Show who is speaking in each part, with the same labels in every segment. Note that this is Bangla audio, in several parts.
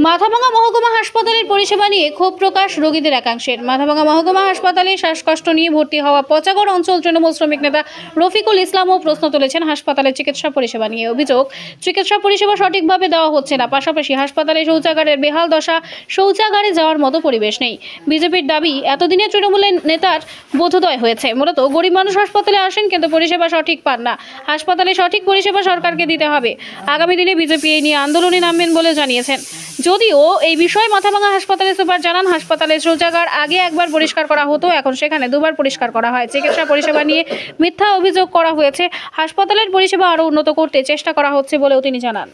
Speaker 1: মাথাভাঙা মহকুমা হাসপাতালের পরিষেবা নিয়ে ক্ষোভ প্রকাশ রোগীদের একাংশের। মাথাভাঙা মহকুমা হাসপাতালে শ্বাসকষ্ট নিয়ে ভর্তি হওয়া পচাগড় অঞ্চল তৃণমূল শ্রমিক নেতা রফিকুল ইসলামও প্রশ্ন তুলেছেন হাসপাতালের চিকিৎসা পরিষেবা নিয়ে। অভিযোগ, চিকিৎসা পরিষেবা সঠিকভাবে দেওয়া হচ্ছে না, পাশাপাশি হাসপাতালে শৌচাগারের বেহাল দশা, শৌচাগারে যাওয়ার মতো পরিবেশ নেই। বিজেপির দাবি, এতদিনে তৃণমূলের নেতার বোধোদয় হয়েছে। মূলত গরিব মানুষ হাসপাতালে আসেন কিন্তু পরিষেবা সঠিক পান না। হাসপাতালে সঠিক পরিষেবা সরকারকে দিতে হবে। আগামী দিনে বিজেপি এই নিয়ে আন্দোলনে নামবেন বলে জানিয়েছেন। যদিও এই বিষয়ে মাথাভাঙা হাসপাতালের সুপার জানান, হাসপাতালের শৌচাগার আগে একবার পরিষ্কার করা হতো, এখন সেখানে দুবার পরিষ্কার করা হয়। চিকিৎসা পরিষেবা নিয়ে মিথ্যা অভিযোগ করা হয়েছে। হাসপাতালের পরিষেবা আরও উন্নত করতে চেষ্টা করা হচ্ছে বলেও তিনি জানান।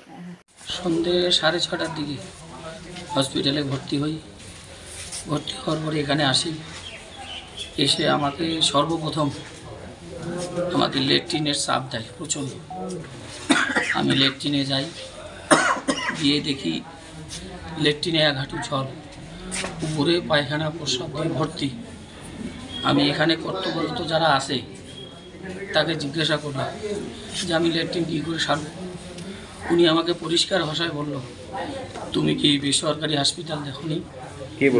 Speaker 2: সন্ধ্যে 6:30টার দিকে হসপিটালে ভর্তি হওয়ার পরে এখানে আসি। এসে আমাকে সর্বপ্রথম আমাকে ল্যাট্রিনের চাপ দেয় প্রচণ্ড। আমি ল্যাট্রিনে যাই, গিয়ে দেখি ল্যাট্রিনে এক হাঁটু জল, উপরে পায়খানা প্রস্রাব দিয়ে ভর্তি। আমি এখানে কর্তব্যরত যারা আছে তাকে জিজ্ঞাসা করলাম যে আমি ল্যাট্রিন কী করে সারব। উনি আমাকে পরিষ্কার ভাষায় বলল, তুমি কি বেসরকারি হাসপাতাল দেখোনি,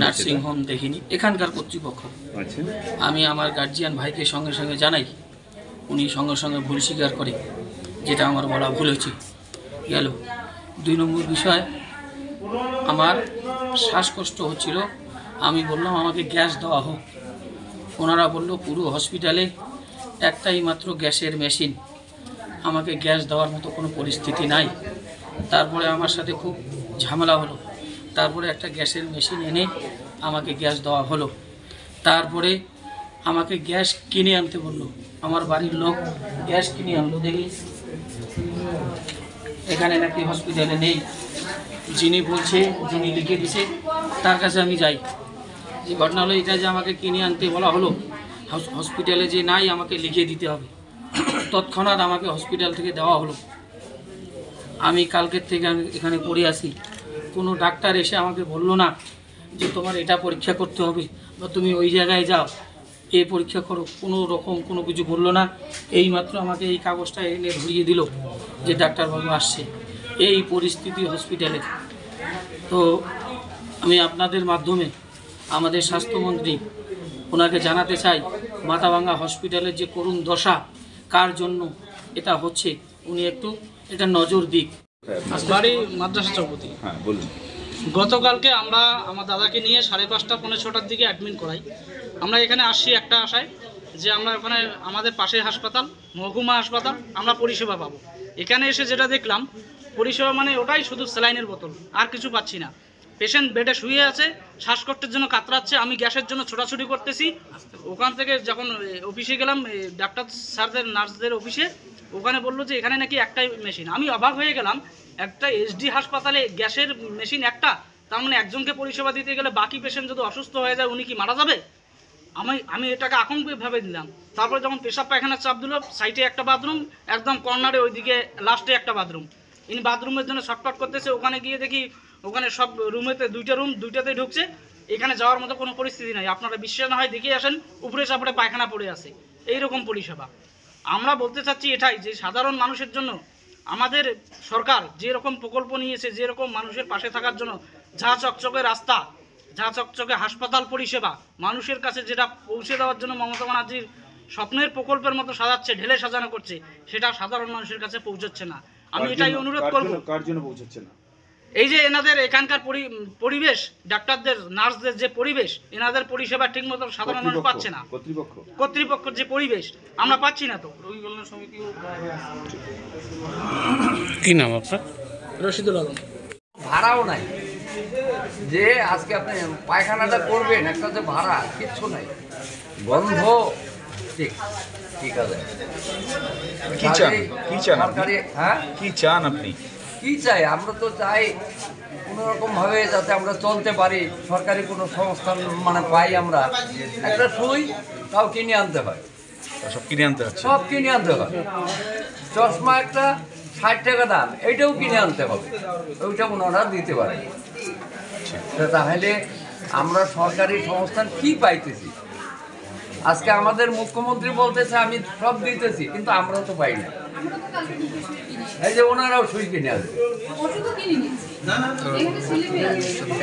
Speaker 2: নার্সিংহোম দেখিনি, এখানকার কর্তৃপক্ষ। আমি আমার গার্জিয়ান ভাইকে সঙ্গে সঙ্গে জানাই, উনি সঙ্গে সঙ্গে ভুল স্বীকার করে, যেটা আমার বলা ভুল হয়েছে। গেল 2 নম্বর বিষয়, আমার শ্বাসকষ্ট হচ্ছিল। আমি বললাম আমাকে গ্যাস দেওয়া হোক। ওনারা বলল পুরো হসপিটালে একটাই মাত্র গ্যাসের মেশিন, আমাকে গ্যাস দেওয়ার মতো কোনো পরিস্থিতি নাই। তারপরে আমার সাথে খুব ঝামেলা হলো। তারপরে একটা গ্যাসের মেশিন এনে আমাকে গ্যাস দেওয়া হলো। তারপরে আমাকে গ্যাস কিনে আনতে বললো, আমার বাড়ির লোক গ্যাস কিনে আনলো। দেখি এখানে নাকি হসপিটালে নেই। যিনি বলছে, যিনি লিখে দিছে তার কাছে আমি যাই। যে ঘটনা হলো এটা, যে আমাকে কিনে আনতে বলা হলো, হসপিটালে যে নাই আমাকে লিখে দিতে হবে। তৎক্ষণাৎ আমাকে হসপিটাল থেকে দেওয়া হলো। আমি কালকের থেকে আমি এখানে পড়ে আসি। কোনো ডাক্তার এসে আমাকে বললো না যে তোমার এটা পরীক্ষা করতে হবে বা তুমি ওই জায়গায় যাও, এ পরীক্ষা করো, কোনো রকম কোনো কিছু বললো না। এইমাত্র আমাকে এই কাগজটা এনে ধরিয়ে দিল যে ডাক্তারবাবু আসছে। এই পরিস্থিতি হসপিটালে। তো আমি আপনাদের মাধ্যমে আমাদের স্বাস্থ্যমন্ত্রী ওনাকে জানাতে চাই, মাথাভাঙা হসপিটালের যে করুণ দশা, কার জন্য এটা হচ্ছে, উনি একটু এটা নজর দিক।
Speaker 3: বাড়ি মাদ্রাসা চৌপতি।
Speaker 4: হ্যাঁ বলুন।
Speaker 3: গতকালকে আমরা আমার দাদাকে নিয়ে 5:30 পৌনে 6টার দিকে অ্যাডমিট করাই। আমরা এখানে আসছি একটা আশায় যে আমরা ওখানে আমাদের পাশের হাসপাতাল মহকুমা হাসপাতাল, আমরা পরিষেবা পাবো। এখানে এসে যেটা দেখলাম, পরিষেবা মানে ওটাই শুধু স্যালাইনের বোতল, আর কিছু পাচ্ছি না। পেশেন্ট বেডে শুয়ে আছে, শ্বাসকষ্টের জন্য কাতরাচ্ছে, আমি গ্যাসের জন্য ছোটাছুটি করতেছি। ওখান থেকে যখন অফিসে গেলাম, ডাক্তার স্যারদের নার্সদের অফিসে, ওখানে বললো যে এখানে নাকি একটাই মেশিন। আমি অবাক হয়ে গেলাম, একটা এসডি হাসপাতালে গ্যাসের মেশিন একটা, তার মানে একজনকে পরিষেবা দিতে গেলে বাকি পেশেন্ট যদি অসুস্থ হয়ে যায় উনি কি মারা যাবে? আমি এটাকে আতঙ্কভাবে দিলাম। তারপরে যখন পেশাব পায়খানার চাপ দিল, সাইডে একটা বাথরুম, একদম কর্নারে ওইদিকে লাস্টে একটা বাথরুম। ইনি বাথরুমের জন্য শর্টকাট করতেছে। ওখানে গিয়ে দেখি ওখানে সব রুমেতে 2টা রুম, 2টাতেই ঢুকছে। এখানে যাওয়ার মতো কোনো পরিস্থিতি নাই। আপনারা বিশ্বাস না হয় দেখে আসেন, উপরে চাপড়ে পায়খানা পড়ে আছে। এইরকম পরিষেবা আমরা বলতে চাচ্ছি এটাই, যে সাধারণ মানুষের জন্য আমাদের সরকার যেরকম প্রকল্প নিয়েছে, যেরকম মানুষের পাশে থাকার জন্য, যা চকচকে রাস্তা, যা চকচকে হাসপাতাল পরিষেবা মানুষের কাছে যেটা পৌঁছে দেওয়ার জন্য মমতা ব্যানার্জির স্বপ্নের প্রকল্পের মতো সাজাচ্ছে, ঢেলে সাজানো করছে, সেটা সাধারণ মানুষের কাছে পৌঁছচ্ছে না। আমি এটাই অনুরোধ করব।
Speaker 4: কার জন্য পৌঁছচ্ছে না?
Speaker 3: এই যে এনাদের এখানকার পরিবেশ, ডাক্তারদের নার্সদের যে পরিবেশ, এনাদের পরিষেবা ঠিক মতো সাধারণ মানুষ পাচ্ছে না। কর্তৃপক্ষের যে পরিবেশ আমরা পাচ্ছি না। তো রোগী কল্যাণ সমিতি।
Speaker 2: কি নাম আপনার?
Speaker 3: রশিদুল আলম।
Speaker 5: ভাড়াও নাই, যে আজকে আপনি পায়খানাটা করবেন, একটা যে ভাড়া কিচ্ছু নাই, বন্ধ। ঠিক আছে।
Speaker 4: কি চান? কি চান
Speaker 5: সরকারি, হ্যাঁ
Speaker 4: কি চান আপনি?
Speaker 5: কি চাই? আমরা তো চাই কোনোরকম ভাবে যাতে আমরা চলতে পারি, সরকারি কোনো সংস্থান মানে পাই। আমরা একটা সুই তাও কিনে আনতে হয়,
Speaker 4: সব কিনে আনতে হচ্ছে।
Speaker 5: সব কিনে আনতে হয়। চশমা একটা 60 টাকা দাম, এইটাও কিনে আনতে হবে, ওইটা ওনারা দিতে পারে। তাহলে আমরা সরকারি সংস্থান কি পাইতেছি? আজকে আমাদের মুখ্যমন্ত্রী বলতেছে আমি সব দিতেছি, কিন্তু আমরাও তো পাই না। এই যে ওনারাও সুই কিনে আসবে।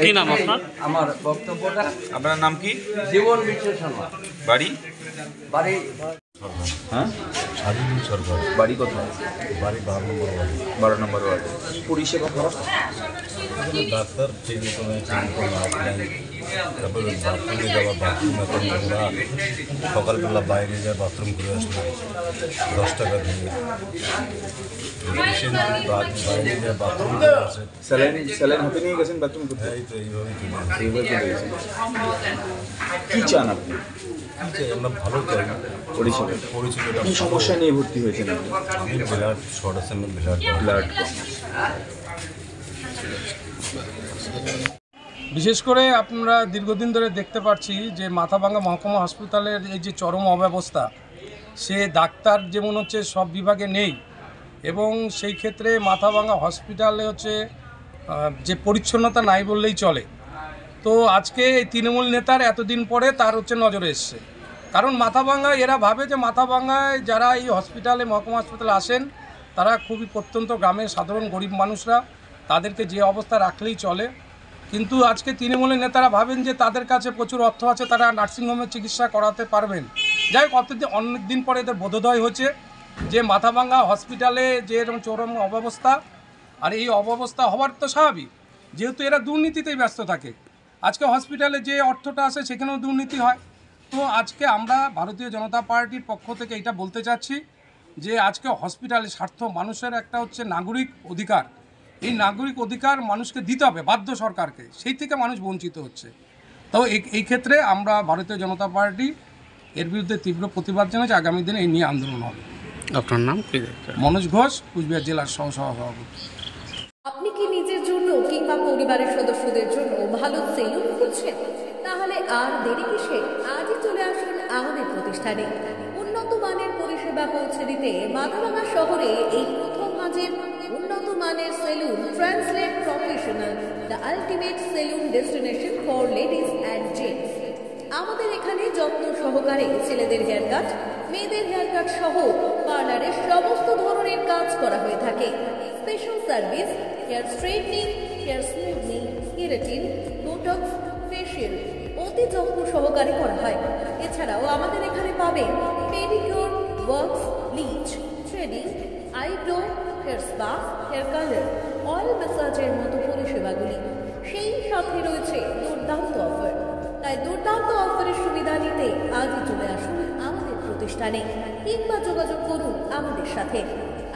Speaker 3: কি নাম আপনার?
Speaker 5: আমার বক্তব্যটা,
Speaker 4: আপনার নাম কি?
Speaker 5: জীবন মিত্র শর্মা।
Speaker 4: বাড়ি?
Speaker 5: বাড়ি
Speaker 4: হ্যাঁ,
Speaker 6: স্বাধীন সরকার,
Speaker 4: বাড়ি কোথায়?
Speaker 6: বাড়ি 12 নম্বর ওয়ার্ড।
Speaker 4: 12 নম্বর ওয়ার্ড। পরিষেবা খারাপ?
Speaker 6: এখানে ডাক্তার ঠিক মতো নেই, ঠিক মতো নার্স নেই। তারপরে বাথরুমে যাওয়া, বাথরুম এখন নোংরা। সকালবেলা বাইরে যায় বাথরুম করে আসলে 10 টাকা দিয়ে। পেশেন্ট বাইরে যায় বাথরুম করে আসে।
Speaker 4: স্যালাইন হাতে নিয়ে গেছেন বাথরুম করতে?
Speaker 6: এই তো এইভাবেই চলে আসে।
Speaker 4: এইভাবে চলে গেছেন। কি চান আপনি?
Speaker 6: আমরা ভালো চাই না,
Speaker 4: পরিষেবাটা কি সমস্যা নিয়ে ভর্তি হয়েছেন আপনি?
Speaker 6: আমি ব্লাড শর্ট আছে, আমি
Speaker 4: ব্লাড
Speaker 7: বিশেষ করে আপনারা দীর্ঘদিন ধরে দেখতে পাচ্ছি যে মাথাভাঙ্গা মহকুমা হাসপাতালের এই যে চরম অব্যবস্থা, সে ডাক্তার যেমন হচ্ছে সব বিভাগে নেই, এবং সেই ক্ষেত্রে মাথাভাঙ্গা হসপিটালে হচ্ছে যে পরিচ্ছন্নতা নাই বললেই চলে। তো আজকে এই তৃণমূল নেতার এতদিন পরে তার হচ্ছে নজরে এসছে, কারণ মাথাভাঙ্গা এরা ভাবে যে মাথাভাঙ্গায় যারা এই হসপিটালে মহকুমা হাসপাতালে আসেন তারা খুবই প্রত্যন্ত গ্রামের সাধারণ গরিব মানুষরা, তাদেরকে যে অবস্থা রাখলেই চলে। কিন্তু আজকে তৃণমূলের নেতারা ভাবেন যে তাদের কাছে প্রচুর অর্থ আছে, তারা নার্সিংহোমে চিকিৎসা করাতে পারবেন। যাই হোক, অনেক দিন পরে এদের বোধোদয় হয়েছে যে মাথাভাঙ্গা হসপিটালে যে এরকম চরম অব্যবস্থা, আর এই অব্যবস্থা হওয়ার তো স্বাভাবিক, যেহেতু এরা দুর্নীতিতেই ব্যস্ত থাকে। আজকে হসপিটালে যে অর্থটা আসে সেখানেও দুর্নীতি হয়। তো আজকে আমরা ভারতীয় জনতা পার্টির পক্ষ থেকে এটা বলতে চাচ্ছি যে আজকে হসপিটালে স্বার্থ মানুষের একটা হচ্ছে নাগরিক অধিকার, এই নাগরিক অধিকার মানুষকে দিতে হবে বাধ্য সরকারকে, সেই থেকে মানুষ বঞ্চিত হচ্ছে। তো এই ক্ষেত্রে আমরা ভারতীয় জনতা পার্টি এর বিরুদ্ধে তীব্র প্রতিবাদ জানাচ্ছি। আগামী দিনে এই নিয়ে আন্দোলন হবে।
Speaker 3: আপনার নাম কি?
Speaker 7: মনোজ ঘোষ, কুচবিহার জেলার সহসভাপতি।
Speaker 8: আপনি কি নিজের জন্য কিংবা পরিবারের সদস্যদের জন্য ভালো সেলুন খুঁজছেন? তাহলে আর দেরি কিসে? আজই চলে আসুন আমাদের প্রতিষ্ঠানে। উন্নত মানের পরিষেবা পৌঁছে দিতে মাথাভাঙ্গা শহরে এই প্রথম হাজির উন্নত মানের salon translate professional, the ultimate salon destination for ladies and gents. আমাদের এখানে যত্ন সহকারে ছেলেদের হেয়ার কাট, মেয়েদের হেয়ার কাট সহ পার্লারের সমস্ত ধরনের কাজ করা হয়ে থাকে। Special service, hair straightening, hair smoothing, keratin, botox, facial অতি যত্ন সহকারে করা হয়। এছাড়াও আমাদের এখানে পাবেন pedicure, wax, bleach, threading, eyebrow, hair spa, hair colour, oil ম্যাসাজের মতো পরিষেবাগুলি। সেই সাথে রয়েছে দুর্দান্ত অফার। তাই দুর্দান্ত অফারের সুবিধা নিতে আজই চলে আসুন আমাদের প্রতিষ্ঠানে কিংবা যোগাযোগ করুন আমাদের সাথে।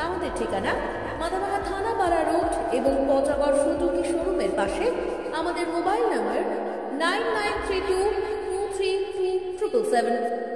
Speaker 8: আমাদের ঠিকানা মাথাভাঙ্গা থানাপাড়া রোড এবং পচাগড় সুজুকি শোরুমের পাশে। আমাদের মোবাইল নম্বর 9932232777।